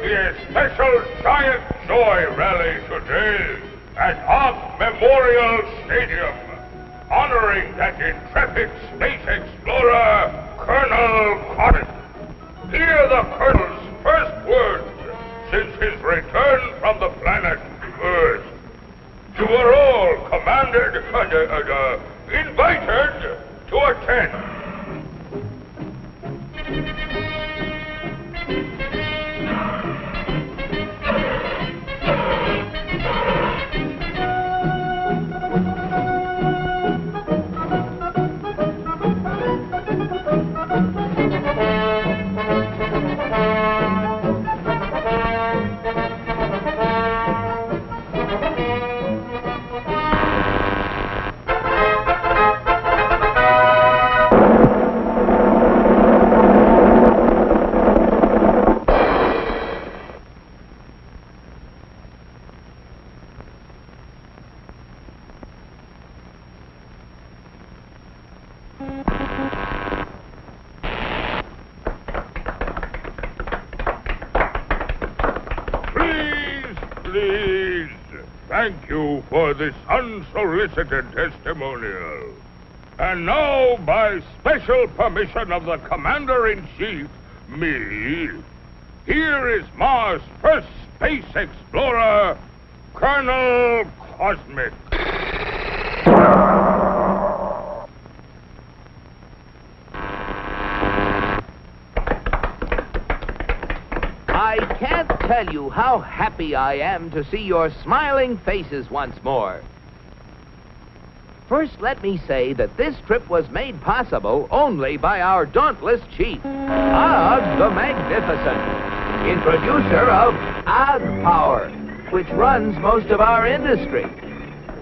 the special giant joy rally today at Ark Memorial Stadium, honoring that intrepid space explorer, Colonel Cotton. Hear the Colonel's first words since his return from the planet Earth. You are all invited to attend. Please, thank you for this unsolicited testimonial. And now, by special permission of the Commander-in-Chief, me, here is Mars' first space explorer, Colonel Cosmic. I can't tell you how happy I am to see your smiling faces once more. First, let me say that this trip was made possible only by our dauntless chief, Og the Magnificent, introducer of Og Power, which runs most of our industry,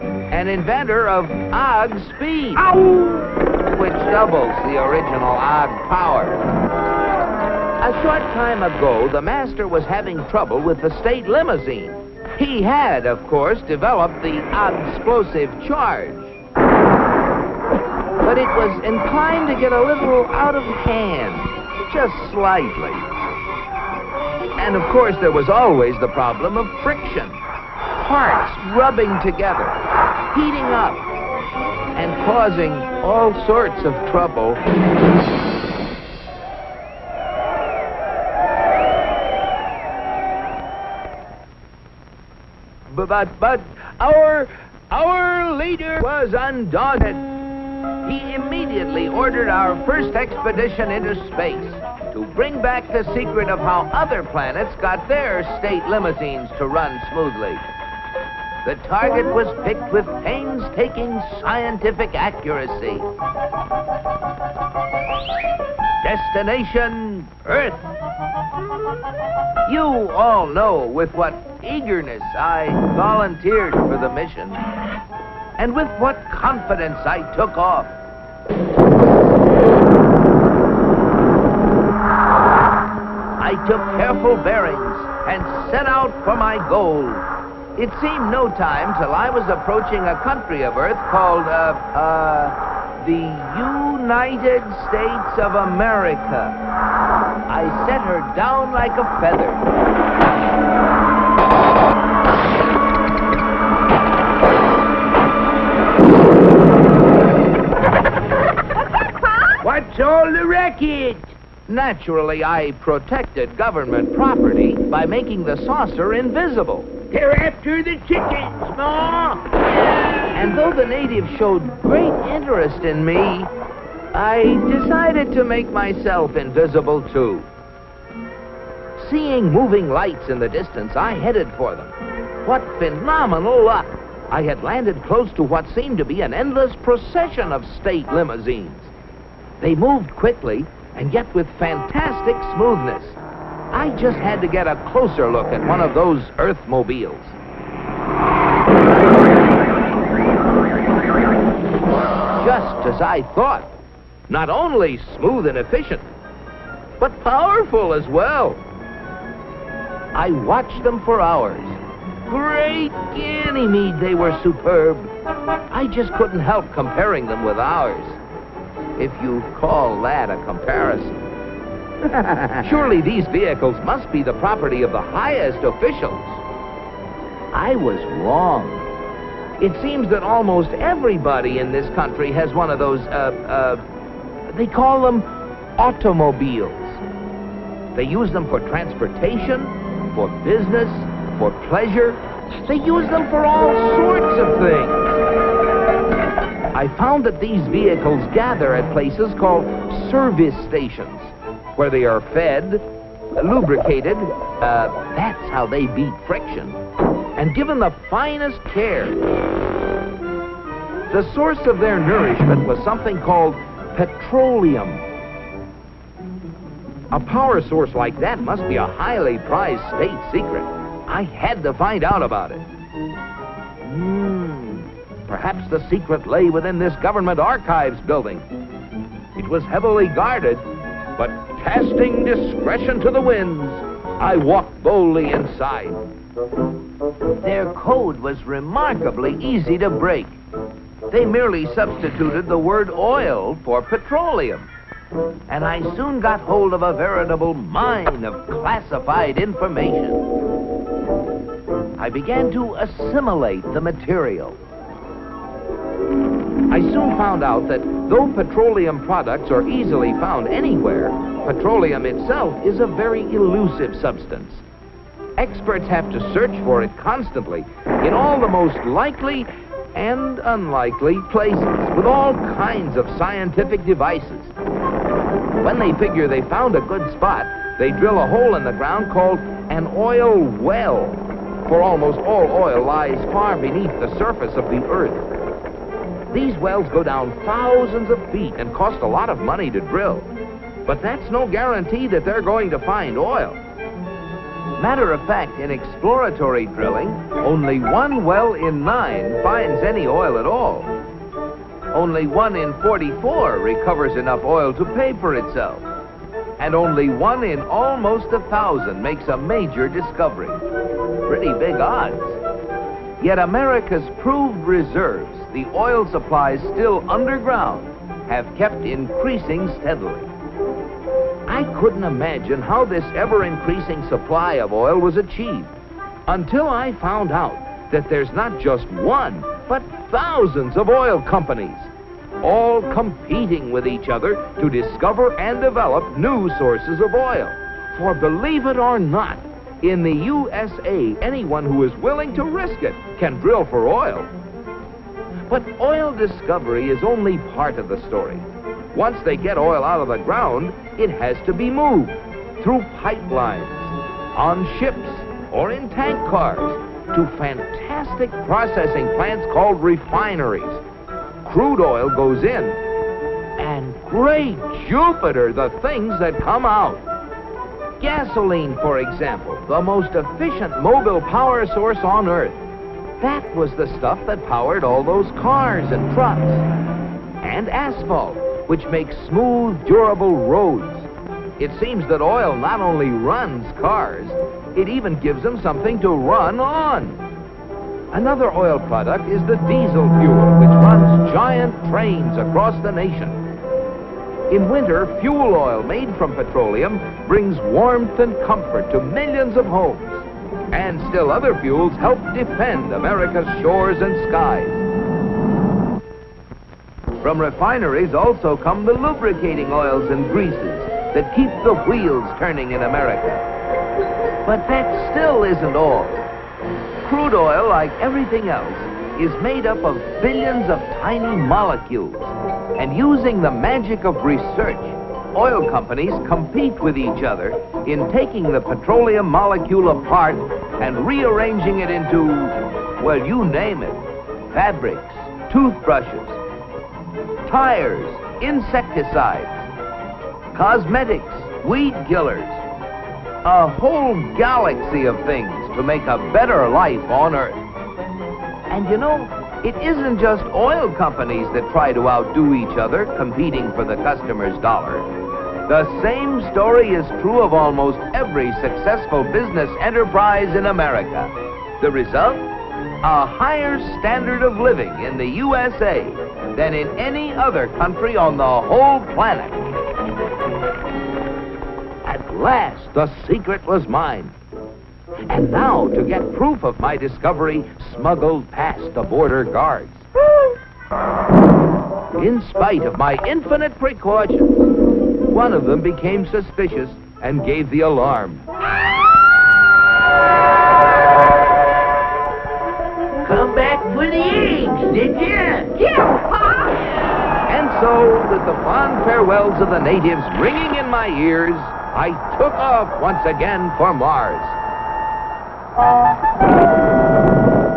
and inventor of Og Speed, which doubles the original Og Power. A short time ago, the master was having trouble with the state limousine. He had, of course, developed the explosive charge. But it was inclined to get a little out of hand, just slightly. And, of course, there was always the problem of friction. Parts rubbing together, heating up, and causing all sorts of trouble. But our leader was undaunted. He immediately ordered our first expedition into space to bring back the secret of how other planets got their state limousines to run smoothly. The target was picked with painstaking scientific accuracy. Destination Earth. You all know with what eagerness I volunteered for the mission, and with what confidence I took off. I took careful bearings and set out for my goal. It seemed no time till I was approaching a country of Earth called, the United States of America. I set her down like a feather. What's all the racket? Naturally, I protected government property by making the saucer invisible. They're after the chickens, Ma! And though the natives showed great interest in me, I decided to make myself invisible, too. Seeing moving lights in the distance, I headed for them. What phenomenal luck! I had landed close to what seemed to be an endless procession of state limousines. They moved quickly, and yet with fantastic smoothness. I just had to get a closer look at one of those Earthmobiles. Just as I thought. Not only smooth and efficient, but powerful as well. I watched them for hours. Great Ganymede, they were superb. I just couldn't help comparing them with ours, if you call that a comparison. Surely these vehicles must be the property of the highest officials. I was wrong. It seems that almost everybody in this country has one of those, they call them automobiles. They use them for transportation, for business, for pleasure. They use them for all sorts of things. I found that these vehicles gather at places called service stations, where they are fed, lubricated, that's how they beat friction, and given the finest care. The source of their nourishment was something called petroleum. A power source like that must be a highly prized state secret. I had to find out about it. Perhaps the secret lay within this government archives building. It was heavily guarded, but casting discretion to the winds, I walked boldly inside. Their code was remarkably easy to break. They merely substituted the word oil for petroleum. And I soon got hold of a veritable mine of classified information. I began to assimilate the material. I soon found out that though petroleum products are easily found anywhere, petroleum itself is a very elusive substance. Experts have to search for it constantly in all the most likely and unlikely places with all kinds of scientific devices. When they figure they found a good spot, they drill a hole in the ground called an oil well, for almost all oil lies far beneath the surface of the earth. These wells go down thousands of feet and cost a lot of money to drill. But that's no guarantee that they're going to find oil. Matter of fact, in exploratory drilling, only 1 well in 9 finds any oil at all. Only 1 in 44 recovers enough oil to pay for itself. And only 1 in almost 1,000 makes a major discovery. Pretty big odds. Yet America's proved reserves, the oil supplies still underground, have kept increasing steadily. I couldn't imagine how this ever-increasing supply of oil was achieved until I found out that there's not just 1, but thousands of oil companies, all competing with each other to discover and develop new sources of oil. For believe it or not, in the USA, anyone who is willing to risk it can drill for oil. But oil discovery is only part of the story. Once they get oil out of the ground, it has to be moved through pipelines, on ships, or in tank cars, to fantastic processing plants called refineries. Crude oil goes in, and great Jupiter, the things that come out. Gasoline, for example, the most efficient mobile power source on Earth. That was the stuff that powered all those cars and trucks. And asphalt, which makes smooth, durable roads. It seems that oil not only runs cars, it even gives them something to run on. Another oil product is the diesel fuel, which runs giant trains across the nation. In winter, fuel oil made from petroleum brings warmth and comfort to millions of homes. And still other fuels help defend America's shores and skies. From refineries also come the lubricating oils and greases that keep the wheels turning in America. But that still isn't all. Crude oil, like everything else, is made up of billions of tiny molecules. And using the magic of research, oil companies compete with each other in taking the petroleum molecule apart and rearranging it into, well, you name it, fabrics, toothbrushes, tires, insecticides, cosmetics, weed killers, a whole galaxy of things to make a better life on Earth. And you know, it isn't just oil companies that try to outdo each other, competing for the customer's dollar. The same story is true of almost every successful business enterprise in America. The result? A higher standard of living in the USA than in any other country on the whole planet. At last, the secret was mine. And now, to get proof of my discovery, smuggled past the border guards. In spite of my infinite precautions, one of them became suspicious and gave the alarm. Come back for the eggs, did you? Yeah! And so, with the fond farewells of the natives ringing in my ears, I took off once again for Mars.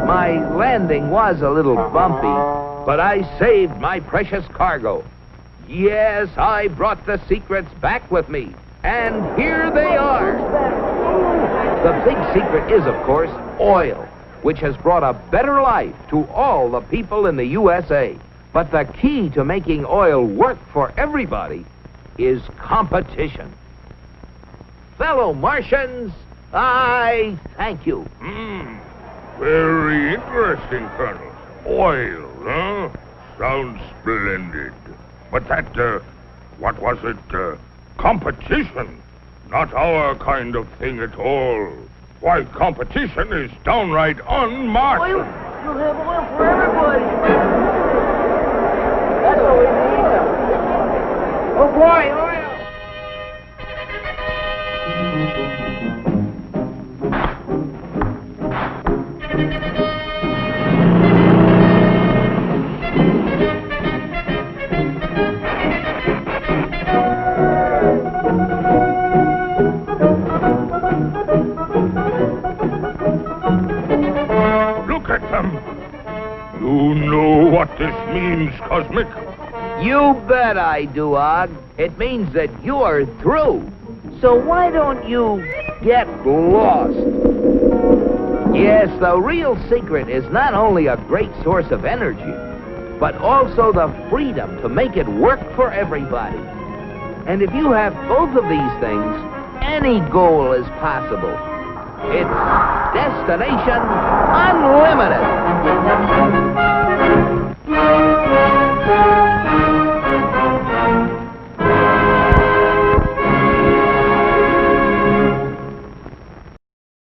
My landing was a little bumpy, but I saved my precious cargo. Yes, I brought the secrets back with me, and here they are. The big secret is, of course, oil, which has brought a better life to all the people in the USA. But the key to making oil work for everybody is competition. Fellow Martians, I thank you. Very interesting, Colonel. Oil, huh? Sounds splendid. But that, what was it? Competition. Not our kind of thing at all. Why, competition is downright un-Martian. Oil? You'll have oil for everybody. That's what we need. Oh, boy, oil! Look at them. You know what this means, Cosmic? You bet I do, Og. It means that you're through. So why don't you get lost? Yes, the real secret is not only a great source of energy, but also the freedom to make it work for everybody. And if you have both of these things, any goal is possible. It's Destination Unlimited.